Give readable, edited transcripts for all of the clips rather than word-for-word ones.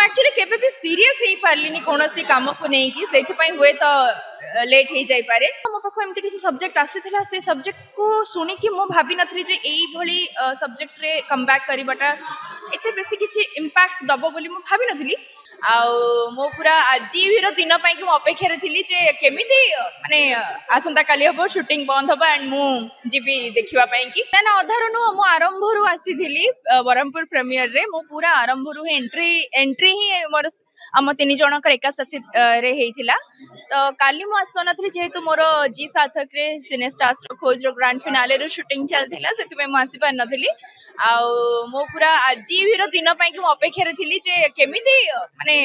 Actually केबे भी serious ही पारलिनी कोनोसी काम को नहीं कि सेथि पई हुए तो लेट ही जाई पारे मो पाखो एमती किसी सब्जेक्ट आसीथिला से सब्जेक्ट को सुनी कि मो भाबी नथली जे एई भली सब्जेक्ट रे कम बैक करबाटा एते बेसी किछि इंपैक्ट दबो बोली मो भाबी नथली आउ मो पूरा आज भीर दिन पाई कि मो अपेक्षा रे थिली जे केमिति माने आसंता काली हबो शूटिंग बंद हबो एंड मु जीबी देखिबा पाई कि ना अधारो नु मो आरंभ रु आसीथिली बरहमपुर प्रीमियर रे मो पूरा आरंभ रु एंट्री ही मोर आम तीन जनकर एका साथी रे हेइथिला तो काली मु आसो नथली जेहेतु मोर जी सार्थक रे सिने स्टार्स रो खोज रो ग्रैंड फिनाले रो शूटिंग चलथिला सेति पे मु आसी पार नथली आउ मो पूरा आज भीर दिन पाई कि मो अपेक्षा रे थिली जे केमिति माने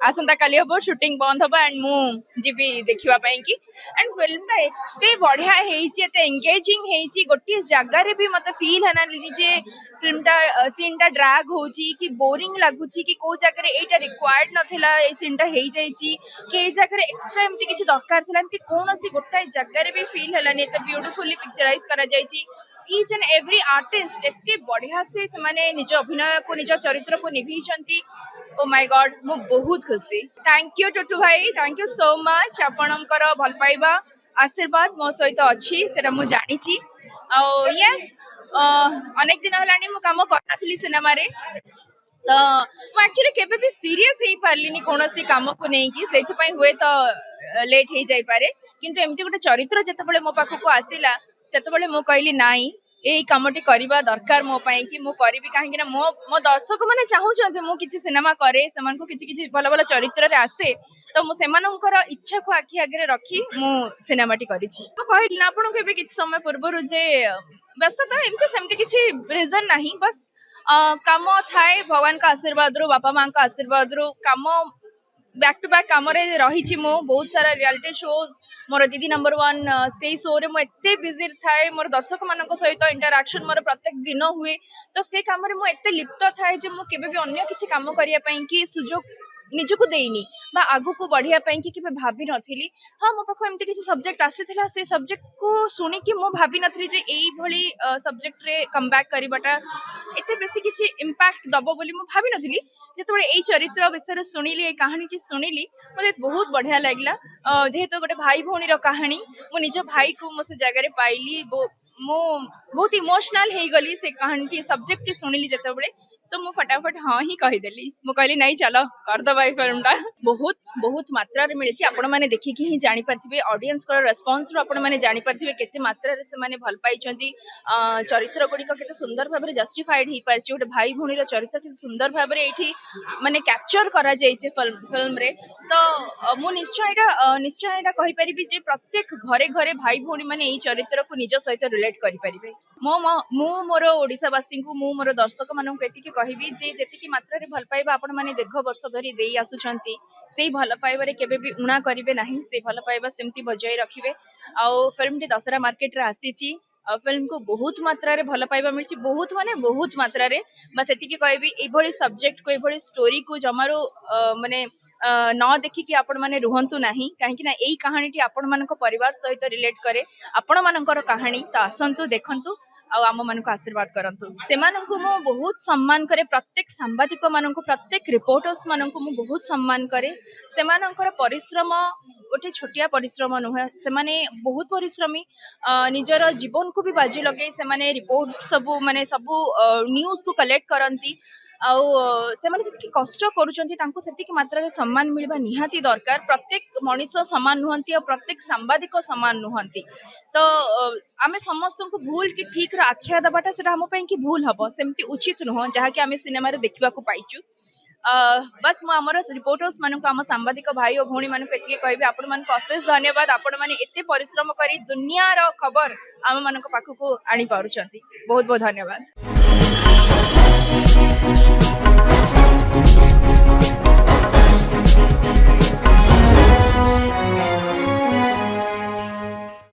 आसंता काली हबो शूटिंग बंद हबो एंड मु जीबी देखिबा पाई कि एंड फिल्म टा एते बढ़िया हेइची एते एंगेजिंग हेइची गोटी जगह रे भी मते फील हनाली जे फिल्म टा सीन टा ड्रैग होची कि बोरिंग लागुची कि को जगह रे एटा रिक्वायर्ड नथिला ए सीन टा हेइ जाईची कि ए जगह रे एक्स्ट्रा एमती किछि दरकार थिला एमती कोनोसी गोटाय जगह रे भी फील हलानी एते ब्यूटीफुली पिक्चराइज करा जाईची ईच एंड एवरी आर्टिस्ट एते बढ़िया से माने निज अभिनय को निज चरित्र को निभीचंती ओ माय गॉड मु बहुत खुशी थैंक यू टुटू भाई थैंक यू सो मच आपणकर भल पाइबा आशीर्वाद मो सहित अच्छी सेटा मु जानिची आ यस अनेक दिन हलानी मु काम करनथली सिनेमा रे तो मु एक्चुअली केबे भी सीरियस ही पारलिनी कोनोसी काम को नहीं कि सेथि पई हुए तो लेट ही जाई पारे किंतु एमती गोटे चरित्र जते बेले मो पाखो को आसीला सेते बेले मु कहली नाई एई कामटी करबा दरकार मो पई कि मु करबी काहे कि मो मो दर्शक माने चाहूछन्ते मु किछि सिनेमा करे समान को किछि किछि भलो भलो चरित्र रे आसे तो मु सेमानंकर इच्छा को आखि आगे रखी मु सिनेमाटी करिछि मु कहली ना आपन केबे किछि समय पूर्व जे व्यस्तता एमती सेमती किछि रीजन नाही बस काम थाए भगवान का आशीर्वाद रो बापा माँ का आशीर्वाद रो काम बैक टू बैक काम रही मो बहुत सारा रियलिटी शोज मोर दीदी नंबर 1 से शो रे मो एते बिजी थाए मोर दर्शक मान सहित इंटरैक्शन मोर प्रत्येक दिन हुए तो से काम रे मो एते लिप्त थाए जे मो केबे भी अन्य किछि काम करिया पई कि सुजोग निजको देइनी बा आगु को बढ़िया पई कि केबे भाबी नथिली हां मो पाखो एमती किछि सब्जेक्ट आसीथिला से सब्जेक्ट को सुनी कि मो भाबी नथली जे एई भली सब्जेक्ट रे कम बैक करबाटा एते बेसी किछि इंपैक्ट दबो बोली मो भाबी नथिली जेतबे एई चरित्र विषय सुनिली ए कहानी सुनिली मते बहुत बढ़िया लागला जेहेतु गोटे भाई भौणी रो कहानी मो निज भाई को मो से जगह रे पाइली मो बहुत इमोशनल हे गली से कहानी सब्जेक्ट सुनिली जेतबे तो मो फटाफट हाँ ही कहि देली मो कहली नहीं चलो कर दो भाई फिल्म टा बहुत बहुत मात्रा रे मिलची आपण माने देखि कि ही जानि परथिबे ऑडियंस को रेस्पॉन्स रो आपण माने जानि परथिबे केते मात्रा रे से माने भल पाइचंती चरित्र गुडी को केते सुंदर भाबरे जस्टिफाइड ही परची गोटे भाई भौणी रो चरित्र केते सुंदर भाबरे एठी माने कैप्चर करा जाइछे फिल्म रे तो मु निश्चय एटा कहि परिबी जे प्रत्येक घरे घरे भाई भौणी माने एई चरित्र को निज सहित रिलेट करि परिबे मु मोर ओडिसावासी को मु मोर दर्शक मानन को एतिकी कहबी जे जेतिकी मात्रा रे भल पाइबा आपण माने दीर्घ वर्ष धरि देई आसुचंती सेई भल पाइबा रे केबे भी उणा करिवे नाही से भल पाइबा सेमती बजाय रखिबे आ फिल्म टी दशहरा मार्केट रे आसीची फिल्म को बहुत मात्रा रे भल पाइबा मिलची बहुत माने बहुत मात्रा रे बस एतिकी कहबी एभली सब्जेक्ट को एभली स्टोरी को जमारो माने न देखि कि आपण माने रुहंतु नाही काहे कि ना एई कहानी टी आपण मानको परिवार सहित रिलेट करे आपण मानकर कहानी तो आसंतु देखंतु आम मान आशीर्वाद करंतु सेमानंकु मु बहुत सम्मान करे प्रत्येक सांबादिक मानंकु प्रत्येक रिपोर्टर्स मानंकु मु बहुत सम्मान करे सेमानंकर परिश्रम गोटे छोटिया परिश्रम नुहे से माने बहुत परिश्रमी निजर जीवन को भी बाजी लगे से माने रिपोर्ट सबू माने सबू न्यूज को कलेक्ट करंती आउ से माने जति कष्ट करूचंती तांको सेतिकी मात्रा रे सम्मान मिलबा निहाती दरकार प्रत्येक मनीष समान नुहंती और प्रत्येक सांबादिक समान नुहंती तो आमे समस्त को भूल कि ठीक रा आख्या दबाटा सेटा हम पई कि भूल हबो सेमती उचित नुह जहा कि आमे सिनेमा रे देखिबा को पाइचु बस मु आमर रिपोर्टर्स मानक आम सांबादिक भाई और भौणी मानक एतिके कहबी आपण मानक अशेष धन्यवाद आपण माने एते परिश्रम करी दुनिया रो खबर आम मानक पाखु को आनी पारुचंती बहुत बहुत धन्यवाद।